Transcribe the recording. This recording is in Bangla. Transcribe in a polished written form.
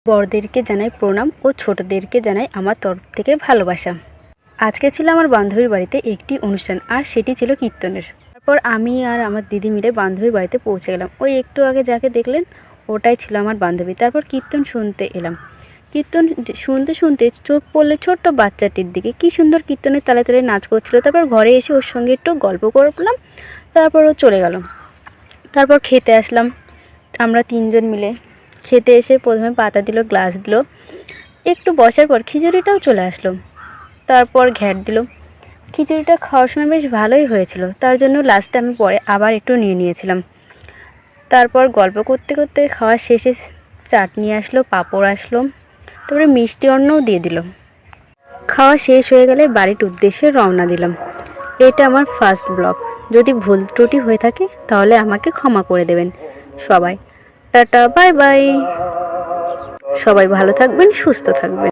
বড়দেরকে জানাই প্রণাম ও ছোটদেরকে জানাই আমার তরফ থেকে ভালোবাসা। আজকে ছিল আমার বান্ধবীর বাড়িতে একটি অনুষ্ঠান, আর সেটি ছিল কীর্তনের। তারপর আমি আর আমার দিদি মিলে বান্ধবীর বাড়িতে পৌঁছে গেলাম। ওই একটু আগে যাকে দেখলেন ওটাই ছিল আমার বান্ধবী। তারপর কীর্তন শুনতে এলাম। কীর্তন শুনতে শুনতে চোখ পড়লো ছোট্ট বাচ্চাটির দিকে। কি সুন্দর কীর্তনের তালে তালে নাচ করছিল। তারপর ঘরে এসে ওর সঙ্গে একটু গল্প করলাম। তারপর ও চলে গেল। তারপর খেতে আসলাম আমরা তিনজন মিলে। খেতে এসে প্রথমে পাতা দিল, গ্লাস দিল, একটু বসার পর খিচুড়িটাও চলে আসলো। তারপর ঘ্যাট দিল। খিচুড়িটা খাওয়ার সময় বেশ ভালোই হয়েছিল, তার জন্য লাস্টে আমি পরে আবার একটু নিয়েছিলাম। তারপর গল্প করতে করতে খাওয়া শেষে চাটনি আসলো, পাঁপড় আসলো, তারপরে মিষ্টি অন্নও দিয়ে দিল। খাওয়া শেষ হয়ে গেলে বাড়ির উদ্দেশ্যে রওনা দিলাম। এটা আমার ফার্স্ট ব্লগ। যদি ভুল ত্রুটি হয়ে থাকে তাহলে আমাকে ক্ষমা করে দেবেন সবাই। Tata, bye bye. সবাই ভালো থাকবেন, সুস্থ থাকবেন।